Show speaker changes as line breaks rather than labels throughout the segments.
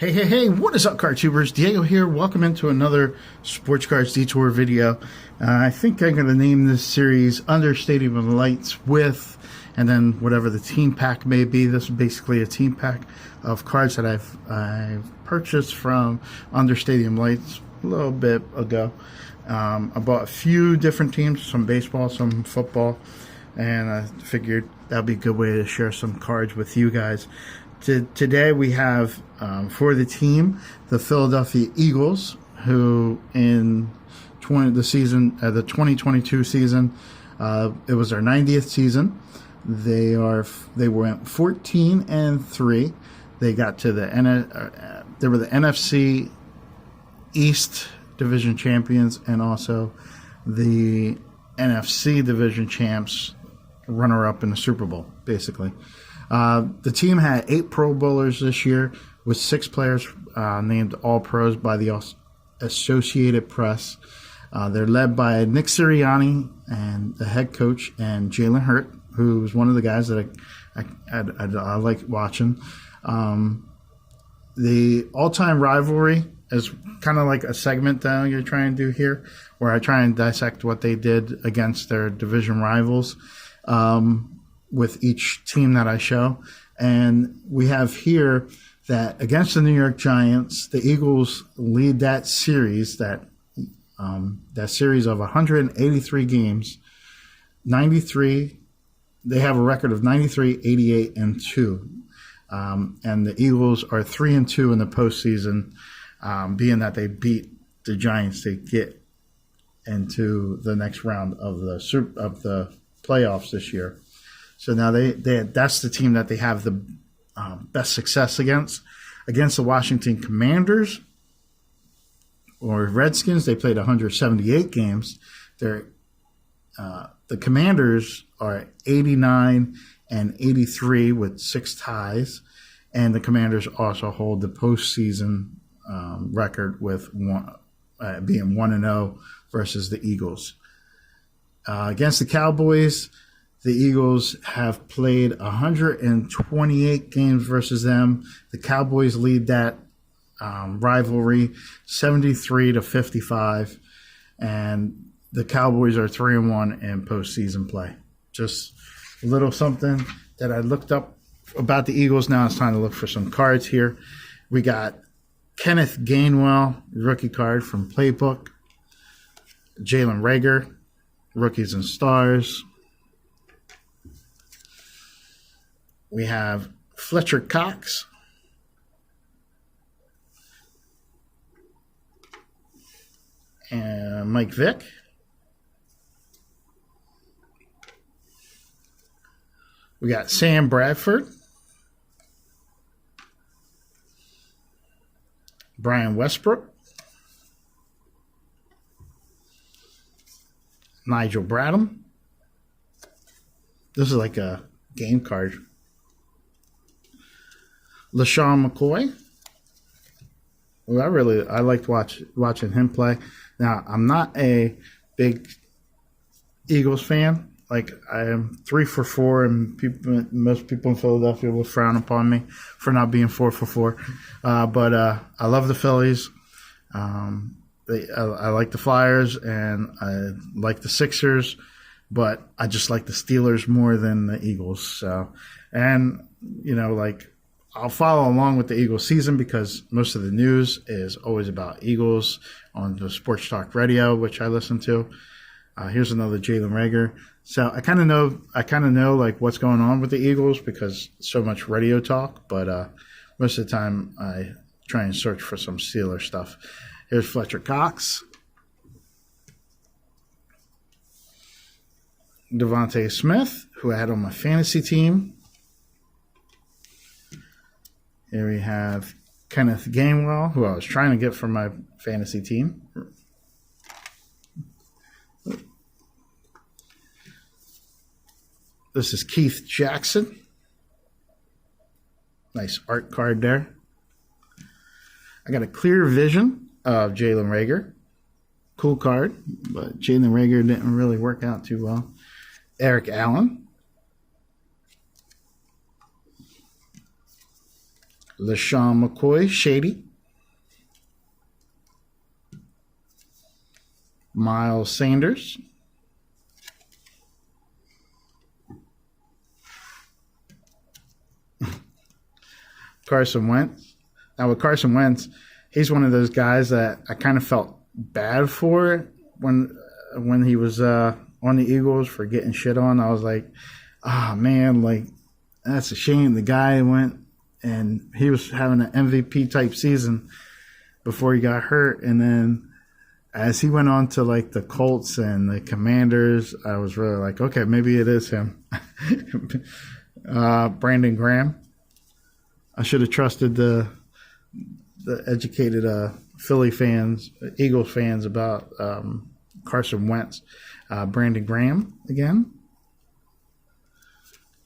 Hey, what is up, card tubers? Diego here. Welcome into another Sports Cards Detour video. I think I'm going to name this series Under Stadium of Lights with, and then whatever the team pack may be. This is basically a team pack of cards that I've purchased from Under Stadium Lights a little bit ago. I bought a few different teams, some baseball, some football, and I figured that would be a good way to share some cards with you guys. Today we have, for the team, the Philadelphia Eagles, who in the 2022 season, it was their 90th season. They went 14-3. They got to they were the NFC East Division champions and also the NFC Division champs, runner-up in the Super Bowl, basically. The team had 8 Pro Bowlers this year, with 6 players named All-Pros by the Associated Press. They're led by Nick Sirianni and the head coach, and Jalen Hurt, who's one of the guys that I like watching. The all-time rivalry is kind of like a segment that you're trying to do here, where I try and dissect what they did against their division rivals. With each team that I show. And we have here that against the New York Giants, the Eagles lead that series, that series of 183 games, 93. They have a record of 93, 88, and 2. And the Eagles are 3-2 in the postseason, being that they beat the Giants to get into the next round of the playoffs this year. So now that's the team that they have the best success against. Against the Washington Commanders or Redskins, they played 178 games. The Commanders are 89-83 with 6 ties, and the Commanders also hold the postseason record with being 1-0 versus the Eagles. Against the Cowboys, the Eagles have played 128 games versus them. The Cowboys lead that rivalry 73-55, and the Cowboys are 3-1 in postseason play. Just a little something that I looked up about the Eagles. Now it's time to look for some cards here. We got Kenneth Gainwell, rookie card from Playbook. Jalen Reagor, Rookies and Stars. We have Fletcher Cox. And Mike Vick. We got Sam Bradford. Brian Westbrook. Nigel Bradham. This is like a game card. LaShawn McCoy. Well, I liked watching him play. Now, I'm not a big Eagles fan. Like, I am 3 for 4, and most people in Philadelphia will frown upon me for not being 4 for 4. But I love the Phillies. I like the Flyers, and I like the Sixers, but I just like the Steelers more than the Eagles. So, and I'll follow along with the Eagles season because most of the news is always about Eagles on the Sports Talk Radio, which I listen to. Here's another Jalen Reagor. So I kind of know like what's going on with the Eagles because so much radio talk, but most of the time I try and search for some Steeler stuff. Here's Fletcher Cox. Devontae Smith, who I had on my fantasy team. Here we have Kenneth Gainwell, who I was trying to get for my fantasy team. This is Keith Jackson. Nice art card there. I got a clear vision of Jalen Reagor. Cool card, but Jalen Reagor didn't really work out too well. Eric Allen. LaShawn McCoy, Shady. Miles Sanders. Carson Wentz. Now with Carson Wentz, he's one of those guys that I kind of felt bad for when he was on the Eagles for getting shit on. I was like, oh man, like that's a shame. The guy went and he was having an MVP type season before he got hurt, and then as he went on to like the Colts and the Commanders, I was really like, okay, maybe it is him. Brandon Graham. I should have trusted the educated Philly fans, Eagles fans about Carson Wentz. Brandon Graham again.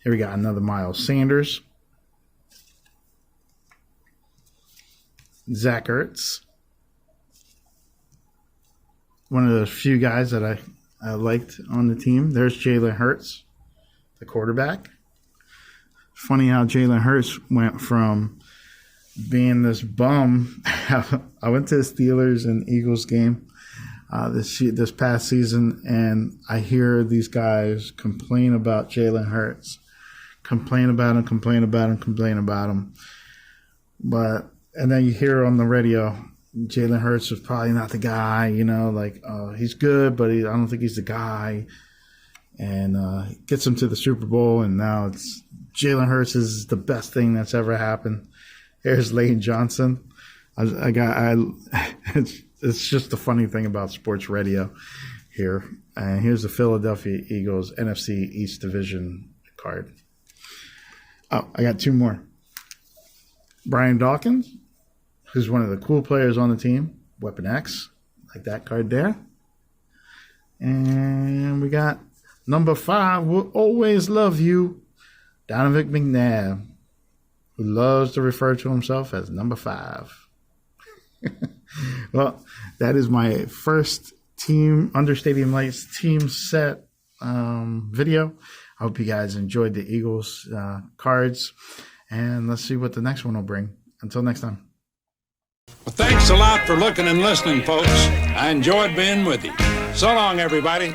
Here we got another Miles Sanders. Zach Ertz. One of those few guys that I liked on the team. There's Jalen Hurts, the quarterback. Funny how Jalen Hurts went from being this bum. I went to the Steelers and Eagles game this past season, and I hear these guys complain about Jalen Hurts. Complain about him. And then you hear on the radio, Jalen Hurts is probably not the guy, like he's good, but I don't think he's the guy. And gets him to the Super Bowl, and now it's Jalen Hurts is the best thing that's ever happened. Here's Lane Johnson. It's just the funny thing about sports radio here. And here's the Philadelphia Eagles NFC East Division card. Oh, I got two more. Brian Dawkins, who's one of the cool players on the team. Weapon X, like that card there. And we got number 5, will always love you, Donovan McNabb, who loves to refer to himself as number 5. Well, that is my first team, Under Stadium Lights team set video. I hope you guys enjoyed the Eagles cards, and let's see what the next one will bring. Until next time.
Well, thanks a lot for looking and listening, folks. I enjoyed being with you. So long, everybody.